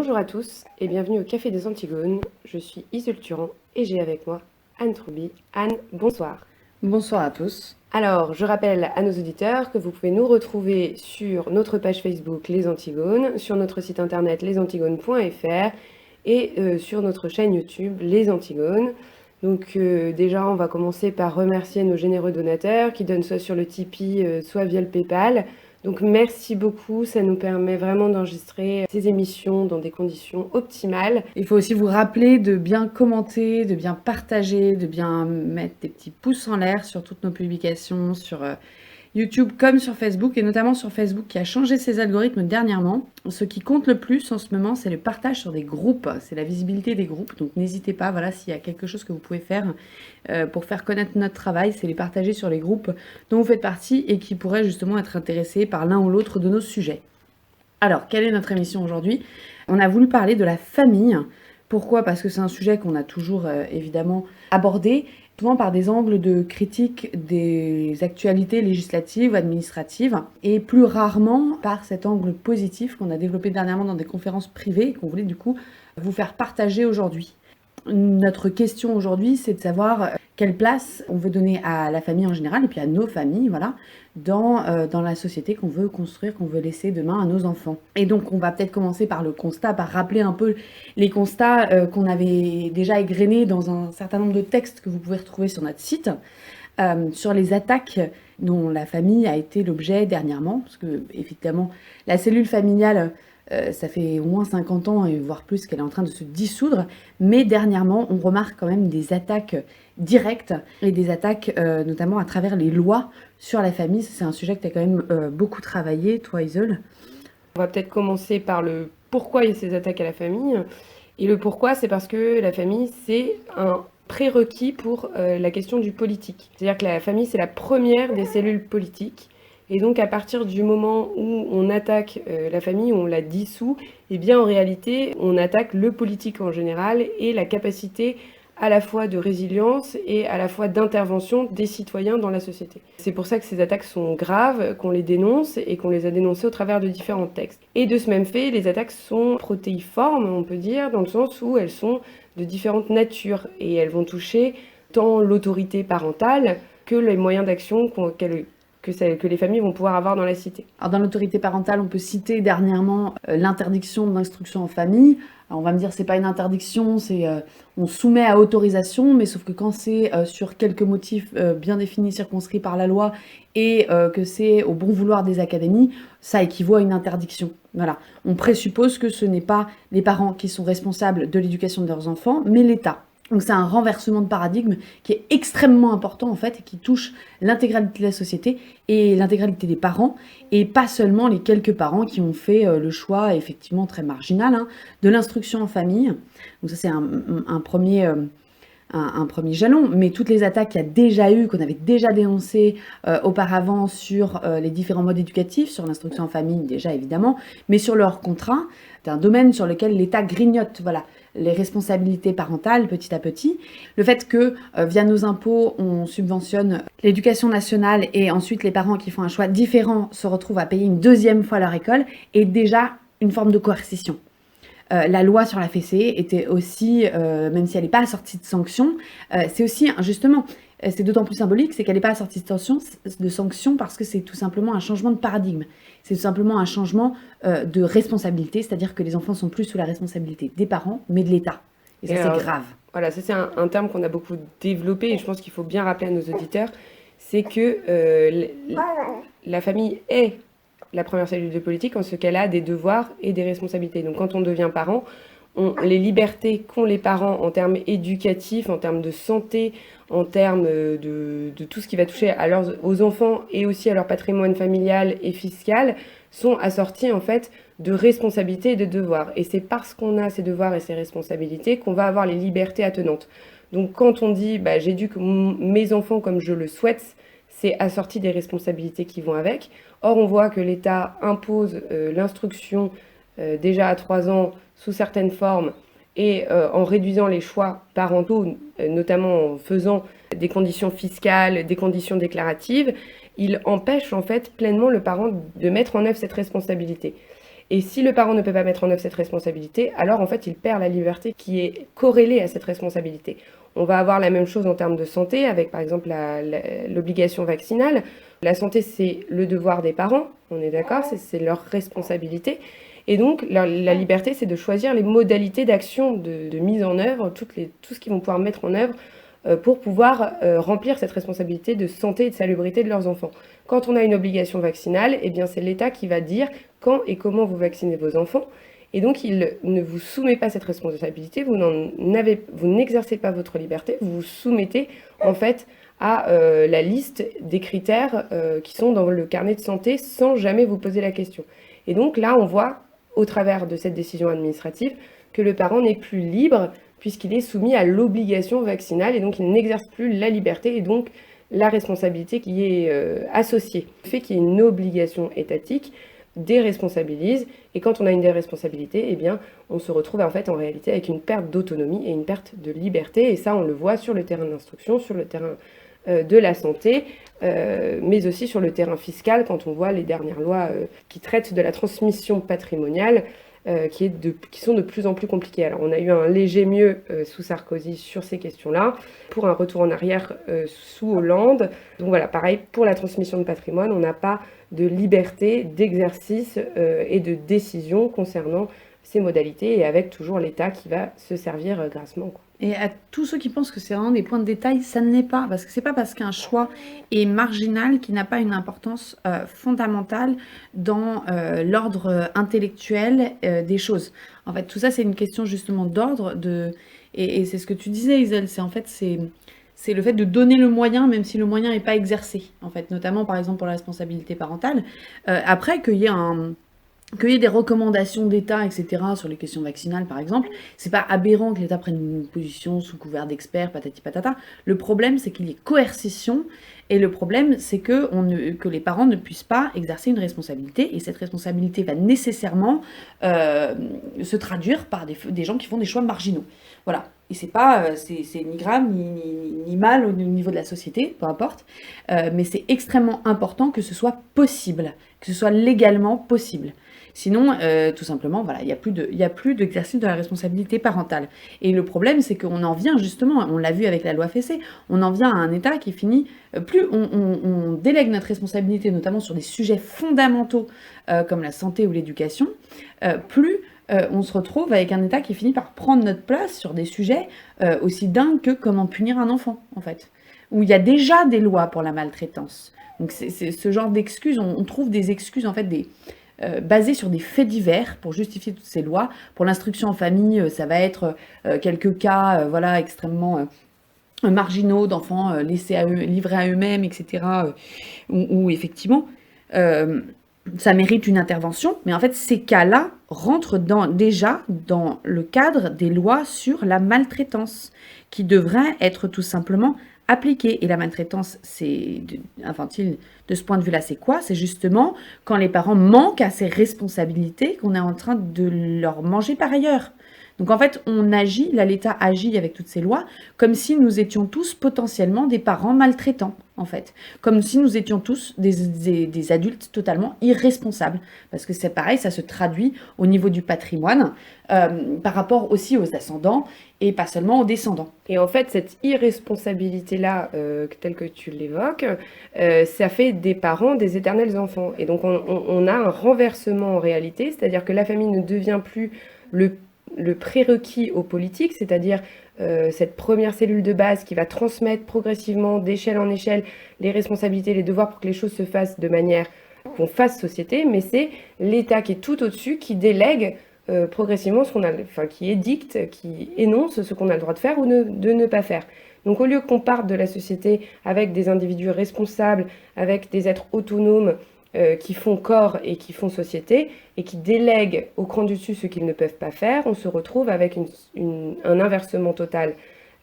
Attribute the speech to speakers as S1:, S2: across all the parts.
S1: Bonjour à tous et bienvenue au Café des Antigones. Je suis Iseult Turan et j'ai avec moi Anne Trouby. Anne, bonsoir.
S2: Bonsoir à tous.
S1: Alors, je rappelle à nos auditeurs que vous pouvez nous retrouver sur notre page Facebook Les Antigones, sur notre site internet lesantigones.fr et sur notre chaîne YouTube Les Antigones. Donc déjà, on va commencer par remercier nos généreux donateurs qui donnent soit sur le Tipeee, soit via le PayPal. Donc merci beaucoup, ça nous permet vraiment d'enregistrer ces émissions dans des conditions optimales.
S2: Il faut aussi vous rappeler de bien commenter, de bien partager, de bien mettre des petits pouces en l'air sur toutes nos publications, sur YouTube comme sur Facebook, et notamment sur Facebook qui a changé ses algorithmes dernièrement. Ce qui compte le plus en ce moment, c'est le partage sur des groupes, c'est la visibilité des groupes. Donc n'hésitez pas, voilà, s'il y a quelque chose que vous pouvez faire pour faire connaître notre travail, c'est les partager sur les groupes dont vous faites partie et qui pourraient justement être intéressés par l'un ou l'autre de nos sujets. Alors, quelle est notre émission aujourd'hui ? On a voulu parler de la famille. Pourquoi ? Parce que c'est un sujet qu'on a toujours évidemment abordé, souvent par des angles de critique des actualités législatives, administratives, et plus rarement par cet angle positif qu'on a développé dernièrement dans des conférences privées et qu'on voulait du coup vous faire partager aujourd'hui. Notre question aujourd'hui, c'est de savoir quelle place on veut donner à la famille en général et puis à nos familles, voilà, dans la société qu'on veut construire, qu'on veut laisser demain à nos enfants. Et donc, on va peut-être commencer par le constat, par rappeler un peu les constats qu'on avait déjà égrenés dans un certain nombre de textes que vous pouvez retrouver sur notre site, sur les attaques dont la famille a été l'objet dernièrement, parce que, évidemment, la cellule familiale, ça fait au moins 50 ans, et voire plus, qu'elle est en train de se dissoudre, mais dernièrement, on remarque quand même des attaques directes, et des attaques notamment à travers les lois sur la famille. C'est un sujet que tu as quand même beaucoup travaillé, toi Iseult.
S1: On va peut-être commencer par le pourquoi il y a ces attaques à la famille. Et le pourquoi, c'est parce que la famille, c'est un prérequis pour la question du politique. C'est-à-dire que la famille, c'est la première des cellules politiques. Et donc, à partir du moment où on attaque la famille, où on la dissout, eh bien, en réalité, on attaque le politique en général et la capacité à la fois de résilience et à la fois d'intervention des citoyens dans la société. C'est pour ça que ces attaques sont graves, qu'on les dénonce et qu'on les a dénoncées au travers de différents textes. Et de ce même fait, les attaques sont protéiformes, on peut dire, dans le sens où elles sont de différentes natures et elles vont toucher tant l'autorité parentale que les moyens d'action que les familles vont pouvoir avoir dans la cité.
S2: Alors dans l'autorité parentale, on peut citer dernièrement l'interdiction de l'instruction en famille. Alors on va me dire c'est pas une interdiction, c'est on soumet à autorisation, mais sauf que quand c'est sur quelques motifs bien définis, circonscrits par la loi, et que c'est au bon vouloir des académies, ça équivaut à une interdiction. Voilà. On présuppose que ce n'est pas les parents qui sont responsables de l'éducation de leurs enfants, mais l'État. Donc c'est un renversement de paradigme qui est extrêmement important en fait et qui touche l'intégralité de la société et l'intégralité des parents et pas seulement les quelques parents qui ont fait le choix effectivement très marginal de l'instruction en famille. Donc ça c'est un premier jalon, mais toutes les attaques qu'il y a déjà eu, qu'on avait déjà dénoncées auparavant sur les différents modes éducatifs, sur l'instruction en famille déjà évidemment, mais sur leur contrat, c'est un domaine sur lequel l'État grignote, voilà, les responsabilités parentales petit à petit. Le fait que via nos impôts, on subventionne l'éducation nationale et ensuite les parents qui font un choix différent se retrouvent à payer une deuxième fois leur école est déjà une forme de coercition. La loi sur la fessée était aussi, même si elle n'est pas assortie de sanctions, c'est aussi justement, c'est d'autant plus symbolique, c'est qu'elle n'est pas assortie de sanctions parce que c'est tout simplement un changement de paradigme. C'est tout simplement un changement de responsabilité, c'est-à-dire que les enfants sont plus sous la responsabilité des parents, mais de l'État. Et ça, c'est grave.
S1: Voilà, ça c'est un terme qu'on a beaucoup développé et je pense qu'il faut bien rappeler à nos auditeurs, c'est que la famille est la première cellule de politique en ce qu'elle a des devoirs et des responsabilités. Donc quand on devient parent, les libertés qu'ont les parents en termes éducatifs, en termes de santé, en termes de tout ce qui va toucher aux enfants et aussi à leur patrimoine familial et fiscal, sont assorties en fait de responsabilités et de devoirs. Et c'est parce qu'on a ces devoirs et ces responsabilités qu'on va avoir les libertés attenantes. Donc quand on dit j'éduque mes enfants comme je le souhaite, c'est assorti des responsabilités qui vont avec. Or, on voit que l'État impose l'instruction déjà à 3 ans sous certaines formes et en réduisant les choix parentaux, notamment en faisant des conditions fiscales, des conditions déclaratives, il empêche en fait pleinement le parent de mettre en œuvre cette responsabilité. Et si le parent ne peut pas mettre en œuvre cette responsabilité, alors en fait il perd la liberté qui est corrélée à cette responsabilité. On va avoir la même chose en termes de santé avec par exemple l'obligation vaccinale. La santé, c'est le devoir des parents, on est d'accord, c'est leur responsabilité. Et donc la liberté, c'est de choisir les modalités d'action, de mise en œuvre, tout ce qu'ils vont pouvoir mettre en œuvre pour pouvoir remplir cette responsabilité de santé et de salubrité de leurs enfants. Quand on a une obligation vaccinale, eh bien c'est l'État qui va dire quand et comment vous vaccinez vos enfants. Et donc, il ne vous soumet pas cette responsabilité, vous n'exercez pas votre liberté, vous vous soumettez en fait à la liste des critères qui sont dans le carnet de santé sans jamais vous poser la question. Et donc là, on voit, au travers de cette décision administrative, que le parent n'est plus libre puisqu'il est soumis à l'obligation vaccinale et donc il n'exerce plus la liberté et donc la responsabilité qui est associée. Le fait qu'il y ait une obligation étatique déresponsabilise, et quand on a une déresponsabilité, eh bien, on se retrouve en fait en réalité avec une perte d'autonomie et une perte de liberté, et ça on le voit sur le terrain de l'instruction, sur le terrain de la santé, mais aussi sur le terrain fiscal quand on voit les dernières lois qui traitent de la transmission patrimoniale qui sont de plus en plus compliquées. Alors on a eu un léger mieux sous Sarkozy sur ces questions-là, pour un retour en arrière sous Hollande. Donc voilà, pareil, pour la transmission de patrimoine, on n'a pas de liberté d'exercice et de décision concernant ces modalités, et avec toujours l'État qui va se servir grassement, quoi.
S2: Et à tous ceux qui pensent que c'est vraiment des points de détail, ça ne l'est pas, parce que c'est pas parce qu'un choix est marginal qu'il n'a pas une importance fondamentale dans l'ordre intellectuel des choses. En fait, tout ça, c'est une question justement d'ordre, et c'est ce que tu disais, Isel, c'est le fait de donner le moyen, même si le moyen n'est pas exercé, en fait, notamment par exemple pour la responsabilité parentale. Après, qu'il y ait des recommandations d'État, etc., sur les questions vaccinales, par exemple, c'est pas aberrant que l'État prenne une position sous couvert d'experts, patati patata. Le problème, c'est qu'il y ait coercition, et le problème, c'est que les parents ne puissent pas exercer une responsabilité, et cette responsabilité va nécessairement se traduire par des gens qui font des choix marginaux. Voilà. Et c'est ni grave, ni mal au niveau de la société, peu importe, mais c'est extrêmement important que ce soit possible, que ce soit légalement possible. Sinon, tout simplement, voilà, il n'y a plus d'exercice de la responsabilité parentale. Et le problème, c'est qu'on en vient justement, on l'a vu avec la loi Fessé, on en vient à un État qui finit, plus on délègue notre responsabilité, notamment sur des sujets fondamentaux comme la santé ou l'éducation, plus on se retrouve avec un État qui finit par prendre notre place sur des sujets aussi dingues que comment punir un enfant, en fait. Où il y a déjà des lois pour la maltraitance. Donc c'est ce genre d'excuses, on trouve des excuses, en fait, basées sur des faits divers pour justifier toutes ces lois. Pour l'instruction en famille, ça va être quelques cas voilà, extrêmement marginaux d'enfants livrés à eux-mêmes, etc. Où effectivement, ça mérite une intervention. Mais en fait, ces cas-là rentrent déjà dans le cadre des lois sur la maltraitance, qui devraient être tout simplement appliquée. Et la maltraitance, c'est infantile de ce point de vue-là, c'est quoi? C'est justement quand les parents manquent à ces responsabilités qu'on est en train de leur manger par ailleurs. Donc en fait, l'État agit avec toutes ces lois comme si nous étions tous potentiellement des parents maltraitants, en fait. Comme si nous étions tous des adultes totalement irresponsables. Parce que c'est pareil, ça se traduit au niveau du patrimoine, par rapport aussi aux ascendants et pas seulement aux descendants.
S1: Et en fait, cette irresponsabilité-là, telle que tu l'évoques, ça fait des parents des éternels enfants. Et donc on a un renversement en réalité, c'est-à-dire que la famille ne devient plus le prérequis aux politiques, c'est-à-dire cette première cellule de base qui va transmettre progressivement, d'échelle en échelle, les responsabilités, les devoirs pour que les choses se fassent de manière qu'on fasse société, mais c'est l'État qui est tout au-dessus, qui délègue progressivement qui édicte, qui énonce ce qu'on a le droit de faire ou de ne pas faire. Donc au lieu qu'on parte de la société avec des individus responsables, avec des êtres autonomes, qui font corps et qui font société, et qui délèguent au cran du dessus ce qu'ils ne peuvent pas faire, on se retrouve avec un inversement total,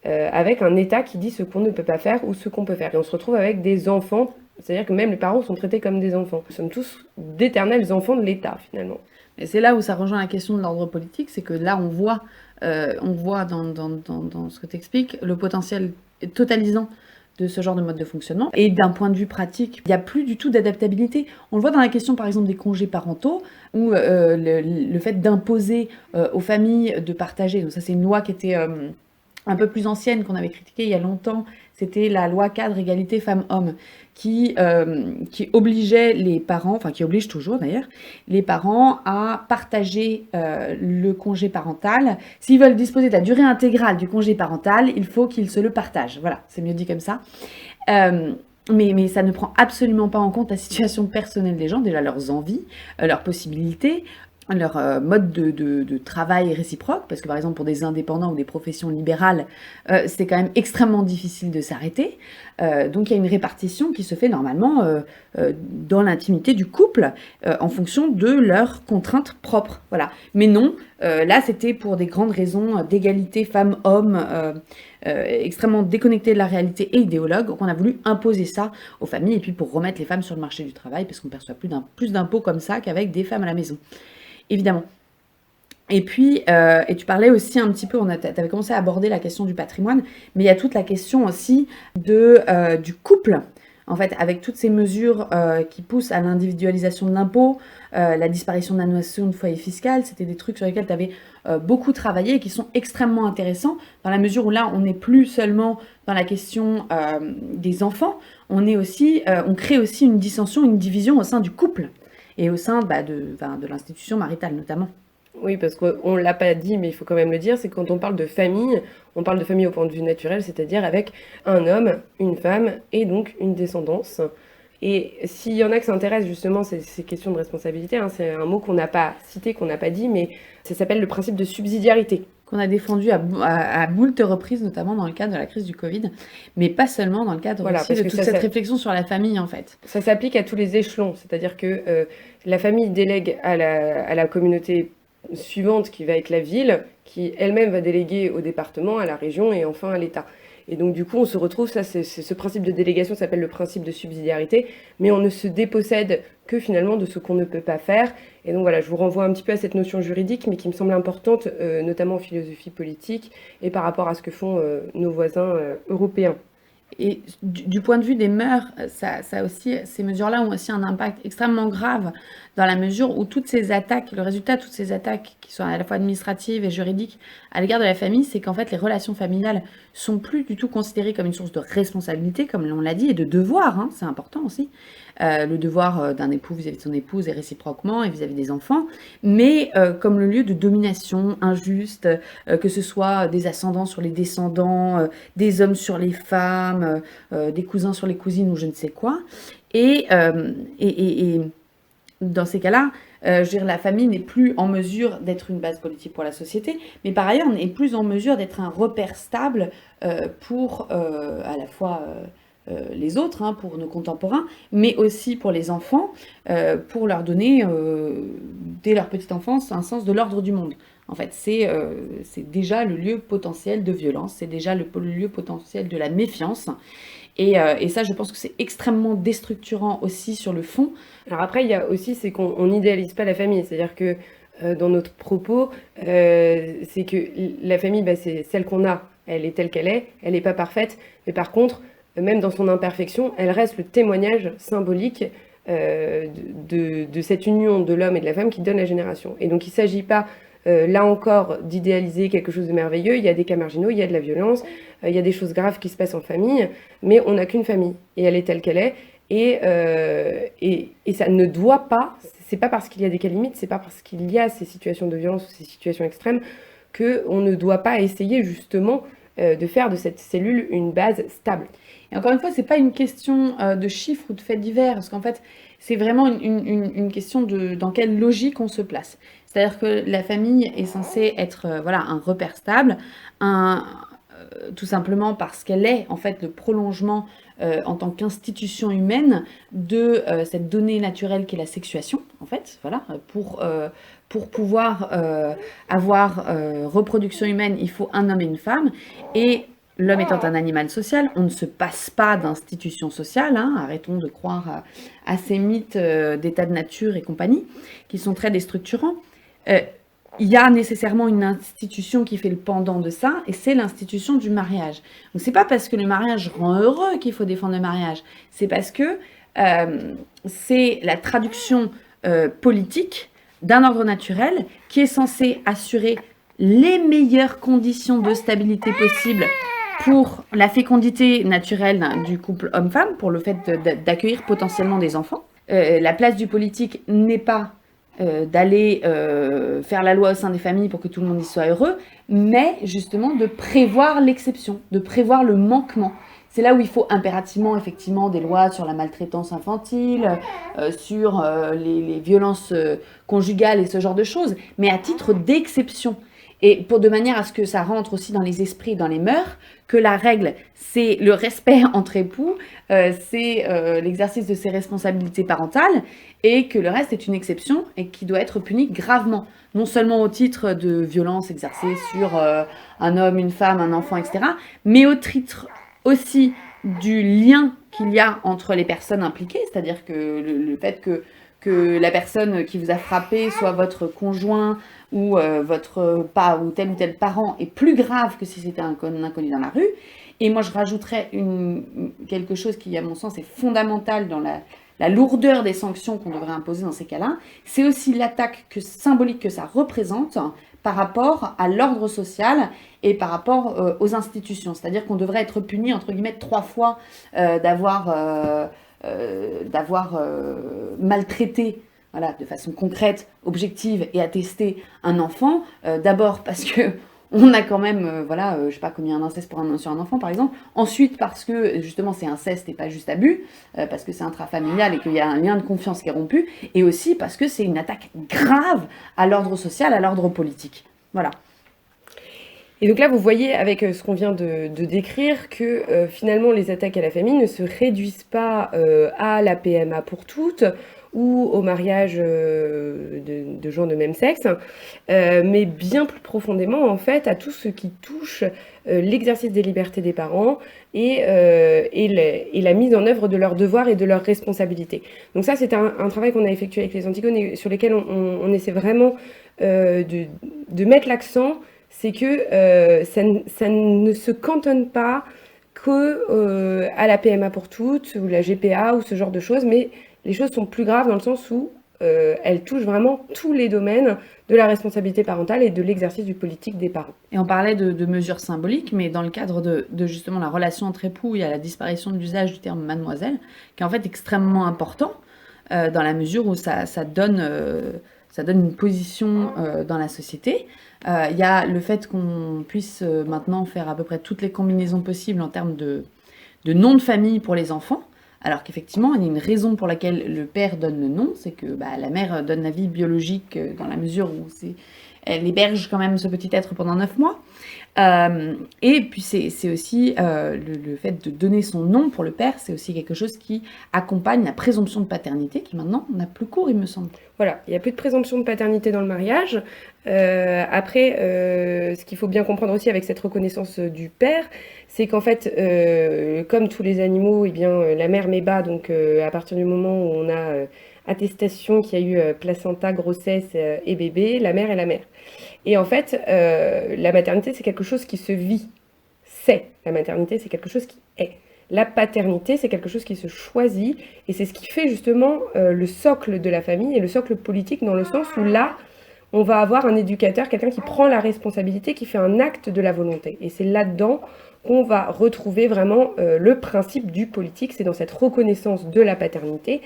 S1: avec un État qui dit ce qu'on ne peut pas faire ou ce qu'on peut faire. Et on se retrouve avec des enfants, c'est-à-dire que même les parents sont traités comme des enfants. Nous sommes tous d'éternels enfants de l'État, finalement.
S2: Et c'est là où ça rejoint la question de l'ordre politique, c'est que là, on voit dans ce que tu expliques, le potentiel totalisant de ce genre de mode de fonctionnement. Et d'un point de vue pratique, il n'y a plus du tout d'adaptabilité. On le voit dans la question, par exemple, des congés parentaux, où le fait d'imposer aux familles de partager, donc ça c'est une loi qui était un peu plus ancienne, qu'on avait critiquée il y a longtemps, c'était la loi cadre égalité femmes-hommes, qui obligeait les parents, enfin qui oblige toujours d'ailleurs, les parents à partager le congé parental. S'ils veulent disposer de la durée intégrale du congé parental, il faut qu'ils se le partagent. Voilà, c'est mieux dit comme ça. Mais ça ne prend absolument pas en compte la situation personnelle des gens, déjà leurs envies, leurs possibilités, leur mode de travail réciproque, parce que par exemple pour des indépendants ou des professions libérales, c'est quand même extrêmement difficile de s'arrêter. Donc il y a une répartition qui se fait normalement dans l'intimité du couple, en fonction de leurs contraintes propres. Voilà. Mais non, là c'était pour des grandes raisons d'égalité femmes-hommes, extrêmement déconnectées de la réalité et idéologues, qu'on a voulu imposer ça aux familles, et puis pour remettre les femmes sur le marché du travail, parce qu'on perçoit plus d'impôts comme ça qu'avec des femmes à la maison. Évidemment. Et puis, et tu parlais aussi un petit peu, tu avais commencé à aborder la question du patrimoine, mais il y a toute la question aussi du couple, en fait, avec toutes ces mesures qui poussent à l'individualisation de l'impôt, la disparition de la notion de foyer fiscal, c'était des trucs sur lesquels tu avais beaucoup travaillé et qui sont extrêmement intéressants, dans la mesure où là, on n'est plus seulement dans la question des enfants, on crée aussi une dissension, une division au sein du couple. Et au sein de l'institution maritale notamment.
S1: Oui, parce qu'on ne l'a pas dit, mais il faut quand même le dire, c'est quand on parle de famille, on parle de famille au point de vue naturel, c'est-à-dire avec un homme, une femme et donc une descendance. Et s'il y en a qui s'intéressent justement à ces questions de responsabilité, hein, c'est un mot qu'on n'a pas cité, qu'on n'a pas dit, mais ça s'appelle le principe de subsidiarité.
S2: Qu'on a défendu à moult reprises, notamment dans le cadre de la crise du Covid, mais pas seulement dans le cadre aussi de toute cette réflexion sur la famille, en fait.
S1: Ça s'applique à tous les échelons, c'est-à-dire que la famille délègue à la communauté suivante, qui va être la ville, qui elle-même va déléguer au département, à la région et enfin à l'État. Et donc du coup, on se retrouve, ce principe de délégation s'appelle le principe de subsidiarité, mais on ne se dépossède que finalement de ce qu'on ne peut pas faire. Et donc voilà, je vous renvoie un petit peu à cette notion juridique, mais qui me semble importante, notamment en philosophie politique, et par rapport à ce que font nos voisins européens.
S2: Et du point de vue des mœurs, ça aussi, ces mesures-là ont aussi un impact extrêmement grave, dans la mesure où toutes ces attaques, le résultat de toutes ces attaques, qui sont à la fois administratives et juridiques, à l'égard de la famille, c'est qu'en fait les relations familiales sont plus du tout considérées comme une source de responsabilité, comme on l'a dit, et de devoir, hein, c'est important aussi, le devoir d'un époux vis-à-vis de son épouse et réciproquement, et vis-à-vis des enfants, mais comme le lieu de domination injuste, que ce soit des ascendants sur les descendants, des hommes sur les femmes, des cousins sur les cousines ou je ne sais quoi. Et dans ces cas-là, je veux dire, la famille n'est plus en mesure d'être une base politique pour la société, mais par ailleurs, on n'est plus en mesure d'être un repère stable pour à la fois les autres, hein, pour nos contemporains, mais aussi pour les enfants, pour leur donner, dès leur petite enfance, un sens de l'ordre du monde. En fait, c'est déjà le lieu potentiel de violence, c'est déjà le lieu potentiel de la méfiance. Et ça, je pense que c'est extrêmement déstructurant aussi sur le fond.
S1: Alors après, il y a aussi, c'est qu'on n'idéalise pas la famille. C'est-à-dire que dans notre propos, c'est que la famille, c'est celle qu'on a. Elle est telle qu'elle est, elle n'est pas parfaite. Mais par contre, même dans son imperfection, elle reste le témoignage symbolique de cette union de l'homme et de la femme qui donne la génération. Et donc il ne s'agit pas, là encore, d'idéaliser quelque chose de merveilleux. Il y a des cas marginaux, il y a de la violence, il y a des choses graves qui se passent en famille, mais on n'a qu'une famille, et elle est telle qu'elle est. Et ça ne doit pas, c'est pas parce qu'il y a des cas limites, c'est pas parce qu'il y a ces situations de violence ou ces situations extrêmes qu'on ne doit pas essayer justement de faire de cette cellule une base stable.
S2: Et encore une fois, c'est pas une question de chiffres ou de faits divers, parce qu'en fait, c'est vraiment une question de dans quelle logique on se place. C'est-à-dire que la famille est censée être un repère stable, tout simplement parce qu'elle est en fait le prolongement en tant qu'institution humaine de cette donnée naturelle qu'est la sexuation, en fait, voilà, pour pouvoir avoir reproduction humaine, il faut un homme et une femme, et l'homme étant un animal social, on ne se passe pas d'institutions sociales, hein, arrêtons de croire à ces mythes d'état de nature et compagnie, qui sont très déstructurants. il y a nécessairement une institution qui fait le pendant de ça, et c'est l'institution du mariage. Donc c'est pas parce que le mariage rend heureux qu'il faut défendre le mariage, c'est parce que c'est la traduction politique d'un ordre naturel qui est censé assurer les meilleures conditions de stabilité possibles pour la fécondité naturelle du couple homme-femme, pour le fait d'accueillir potentiellement des enfants. La place du politique n'est pas d'aller faire la loi au sein des familles pour que tout le monde y soit heureux, mais justement de prévoir l'exception, de prévoir le manquement. C'est là où il faut impérativement, effectivement, des lois sur la maltraitance infantile, sur les violences conjugales et ce genre de choses, mais à titre d'exception. Et de manière à ce que ça rentre aussi dans les esprits, dans les mœurs, que la règle, c'est le respect entre époux, c'est l'exercice de ses responsabilités parentales, et que le reste est une exception et qui doit être puni gravement. Non seulement au titre de violences exercées sur un homme, une femme, un enfant, etc., mais au titre aussi du lien qu'il y a entre les personnes impliquées, c'est-à-dire que le fait que la personne qui vous a frappé soit votre conjoint ou ou tel parent est plus grave que si c'était un inconnu dans la rue. Et moi, je rajouterais quelque chose qui, à mon sens, est fondamental dans la lourdeur des sanctions qu'on devrait imposer dans ces cas-là. C'est aussi l'attaque symbolique que ça représente par rapport à l'ordre social et par rapport aux institutions. C'est-à-dire qu'on devrait être puni, entre guillemets, 3 fois d'avoir maltraité, voilà, de façon concrète, objective et attestée un enfant. D'abord parce que on a quand même, je sais pas combien d'inceste sur un enfant par exemple. Ensuite parce que justement c'est inceste et pas juste abus, parce que c'est intrafamilial et qu'il y a un lien de confiance qui est rompu, et aussi parce que c'est une attaque grave à l'ordre social, à l'ordre politique. Voilà.
S1: Et donc là, vous voyez avec ce qu'on vient de décrire que finalement les attaques à la famille ne se réduisent pas à la PMA pour toutes ou au mariage de gens de même sexe, mais bien plus profondément en fait à tout ce qui touche l'exercice des libertés des parents et la mise en œuvre de leurs devoirs et de leurs responsabilités. Donc ça, c'est un travail qu'on a effectué avec les Antigones et sur lesquels on essaie vraiment de mettre l'accent. C'est que ça ne se cantonne pas que à la PMA pour toutes ou la GPA ou ce genre de choses, mais les choses sont plus graves dans le sens où elles touchent vraiment tous les domaines de la responsabilité parentale et de l'exercice du politique des parents.
S2: Et on parlait de mesures symboliques, mais dans le cadre de justement la relation entre époux, il y a la disparition de l'usage du terme mademoiselle, qui est en fait extrêmement important dans la mesure où ça donne une position dans la société. Il y a le fait qu'on puisse maintenant faire à peu près toutes les combinaisons possibles en termes de nom de famille pour les enfants, alors qu'effectivement, il y a une raison pour laquelle le père donne le nom, c'est que la mère donne la vie biologique dans la mesure où elle héberge quand même ce petit être pendant 9 mois. Et puis c'est aussi le fait de donner son nom pour le père, c'est aussi quelque chose qui accompagne la présomption de paternité, qui maintenant n'a plus cours, il me semble.
S1: Voilà, il n'y a plus de présomption de paternité dans le mariage. Après, ce qu'il faut bien comprendre aussi avec cette reconnaissance du père, c'est qu'en fait, comme tous les animaux, eh bien, la mère met bas, donc à partir du moment où on a attestation qu'il y a eu placenta, grossesse et bébé, la mère est la mère. Et en fait, la maternité, c'est quelque chose qui se vit. La maternité, c'est quelque chose qui est. La paternité, c'est quelque chose qui se choisit, et c'est ce qui fait justement le socle de la famille et le socle politique, dans le sens où là, on va avoir un éducateur, quelqu'un qui prend la responsabilité, qui fait un acte de la volonté. Et c'est là-dedans qu'on va retrouver vraiment le principe du politique, c'est dans cette reconnaissance de la paternité,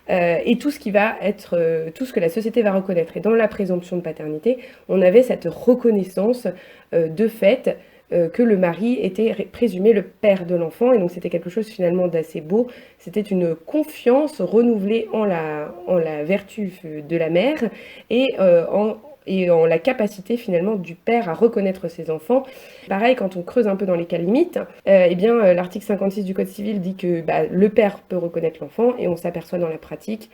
S1: et tout ce qui va être, tout ce que la société va reconnaître. Et dans la présomption de paternité, on avait cette reconnaissance de fait que le mari était présumé le père de l'enfant, et donc c'était quelque chose finalement d'assez beau. C'était une confiance renouvelée en la vertu de la mère et en la capacité finalement du père à reconnaître ses enfants. Pareil, quand on creuse un peu dans les cas limites, l'article 56 du Code civil dit que le père peut reconnaître l'enfant, et on s'aperçoit dans la pratique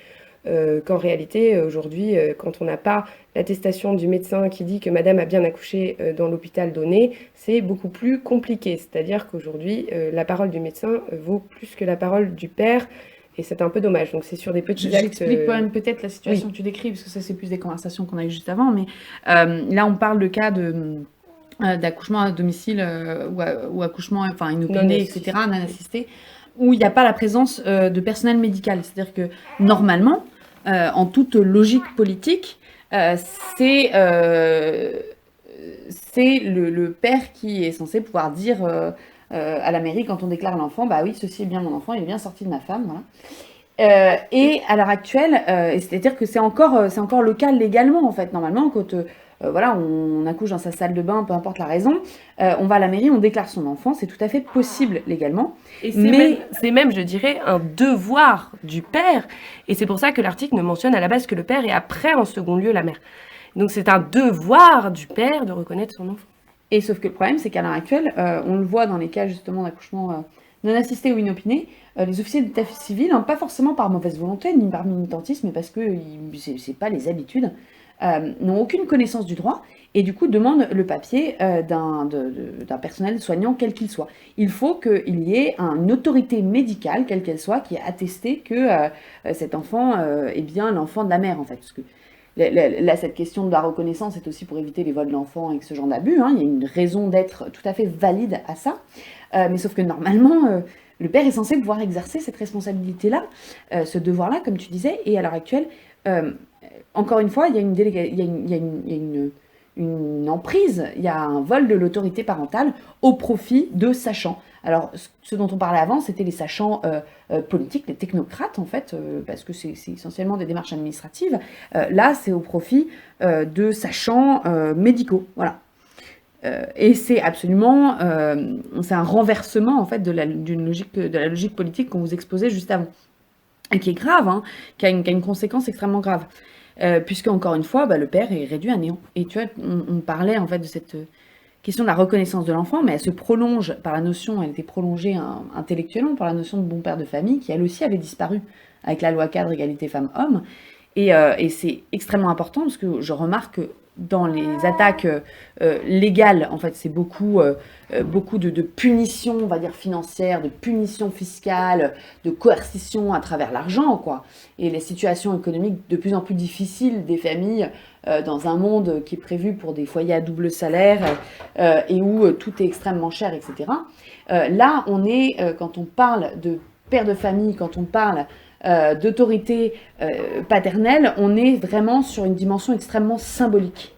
S1: qu'en réalité, aujourd'hui, quand on n'a pas l'attestation du médecin qui dit que madame a bien accouché dans l'hôpital donné, c'est beaucoup plus compliqué. C'est-à-dire qu'aujourd'hui, la parole du médecin vaut plus que la parole du père. Et c'est un peu dommage. Donc c'est sur des petits actes...
S2: J'explique quand même peut-être la situation que tu décris, parce que ça c'est plus des conversations qu'on a eues juste avant, mais là on parle de cas d'accouchement à domicile ou accouchement inopiné, etc., non assisté, où il n'y a pas la présence de personnel médical. C'est-à-dire que normalement, en toute logique politique, c'est le père qui est censé pouvoir dire à la mairie quand on déclare l'enfant, bah oui, ceci est bien mon enfant, il est bien sorti de ma femme, voilà. Et à l'heure actuelle, c'est-à-dire que c'est encore le cas légalement en fait. Normalement, quand voilà, on accouche dans sa salle de bain, peu importe la raison, on va à la mairie, on déclare son enfant, c'est tout à fait possible légalement.
S1: Et c'est même, je dirais, un devoir du père. Et c'est pour ça que l'article ne mentionne à la base que le père et après, en second lieu, la mère. Donc c'est un devoir du père de reconnaître son enfant.
S2: Et sauf que le problème, c'est qu'à l'heure actuelle, on le voit dans les cas justement d'accouchement non assisté ou inopiné, les officiers d'état civil, pas forcément par mauvaise volonté ni par militantisme, mais parce que c'est pas les habitudes, n'ont aucune connaissance du droit et du coup demandent le papier d'un personnel soignant quel qu'il soit. Il faut qu'il y ait une autorité médicale, quelle qu'elle soit, qui ait attesté que cet enfant est bien l'enfant de la mère en fait. Parce que là, cette question de la reconnaissance est aussi pour éviter les vols d'enfants et ce genre d'abus. Il y a une raison d'être tout à fait valide à ça. Mais sauf que normalement, le père est censé pouvoir exercer cette responsabilité-là, ce devoir-là, comme tu disais. Et à l'heure actuelle, encore une fois, il y a une emprise, il y a un vol de l'autorité parentale au profit de sachants. Alors, ce dont on parlait avant, c'était les sachants politiques, les technocrates, en fait, parce que c'est essentiellement des démarches administratives. Là, c'est au profit de sachants médicaux, voilà. Et c'est absolument, c'est un renversement, en fait, de la logique politique qu'on vous exposait juste avant. Et qui est grave, qui a une conséquence extrêmement grave. Puisque, encore une fois, le père est réduit à néant. Et tu vois, on parlait, en fait, de cette question de la reconnaissance de l'enfant, mais elle se prolonge par la notion, elle était prolongée intellectuellement par la notion de bon père de famille, qui elle aussi avait disparu avec la loi cadre égalité femmes-hommes. Et c'est extrêmement important parce que je remarque que dans les attaques légales, en fait, c'est beaucoup de punitions, on va dire financières, de punitions fiscales, de coercition à travers l'argent, quoi. Et les situations économiques de plus en plus difficiles des familles dans un monde qui est prévu pour des foyers à double salaire et où tout est extrêmement cher, etc. Là, on est, quand on parle de père de famille, quand on parle d'autorité paternelle, on est vraiment sur une dimension extrêmement symbolique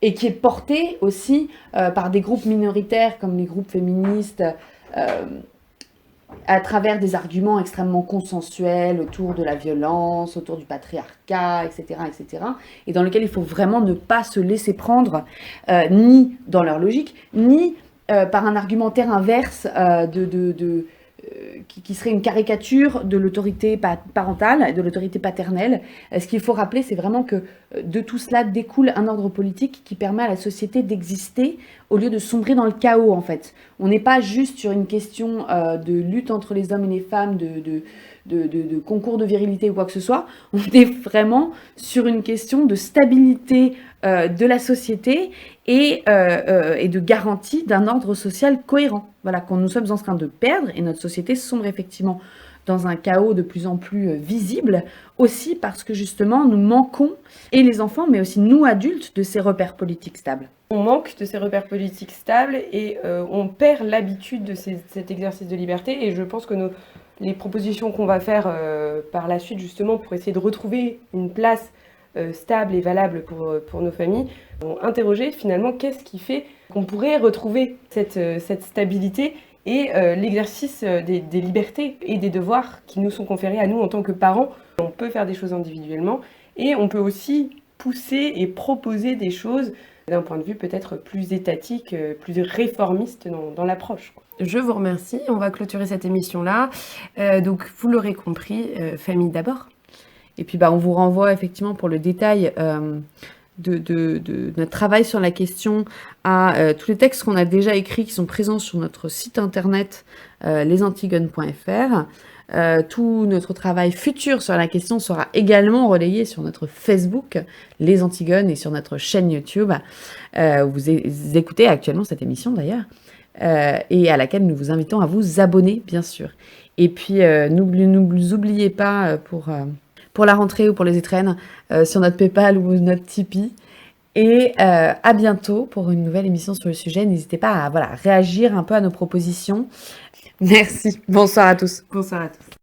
S2: et qui est portée aussi par des groupes minoritaires comme les groupes féministes à travers des arguments extrêmement consensuels autour de la violence, autour du patriarcat, etc., etc., et dans lequel il faut vraiment ne pas se laisser prendre ni dans leur logique, ni par un argumentaire inverse qui serait une caricature de l'autorité parentale et de l'autorité paternelle. Ce qu'il faut rappeler, c'est vraiment que de tout cela découle un ordre politique qui permet à la société d'exister au lieu de sombrer dans le chaos, en fait. On n'est pas juste sur une question de lutte entre les hommes et les femmes, de concours de virilité ou quoi que ce soit. On est vraiment sur une question de stabilité de la société et de garantie d'un ordre social cohérent. Voilà, quand nous sommes en train de perdre, et notre société sombre effectivement dans un chaos de plus en plus visible, aussi parce que justement nous manquons, et les enfants, mais aussi nous adultes, de ces repères politiques stables.
S1: On manque de ces repères politiques stables et on perd l'habitude de cet exercice de liberté, et je pense que les propositions qu'on va faire par la suite justement pour essayer de retrouver une place stable et valable pour nos familles, vont interroger finalement qu'est-ce qui fait qu'on pourrait retrouver cette stabilité et l'exercice des libertés et des devoirs qui nous sont conférés à nous en tant que parents. On peut faire des choses individuellement et on peut aussi pousser et proposer des choses d'un point de vue peut-être plus étatique, plus réformiste dans l'approche. Je vous remercie, on va clôturer cette émission-là. Donc vous l'aurez compris, famille d'abord.
S2: Et puis on vous renvoie effectivement pour le détail de notre travail sur la question à tous les textes qu'on a déjà écrits qui sont présents sur notre site internet lesantigones.fr. Tout notre travail futur sur la question sera également relayé sur notre Facebook, Les Antigones, et sur notre chaîne YouTube. Vous écoutez actuellement cette émission d'ailleurs, et à laquelle nous vous invitons à vous abonner, bien sûr. Et puis, nous oubliez pas pour la rentrée ou pour les étrennes sur notre PayPal ou notre Tipeee. Et à bientôt pour une nouvelle émission sur le sujet. N'hésitez pas à réagir un peu à nos propositions. Merci. Bonsoir à tous.
S1: Bonsoir à tous.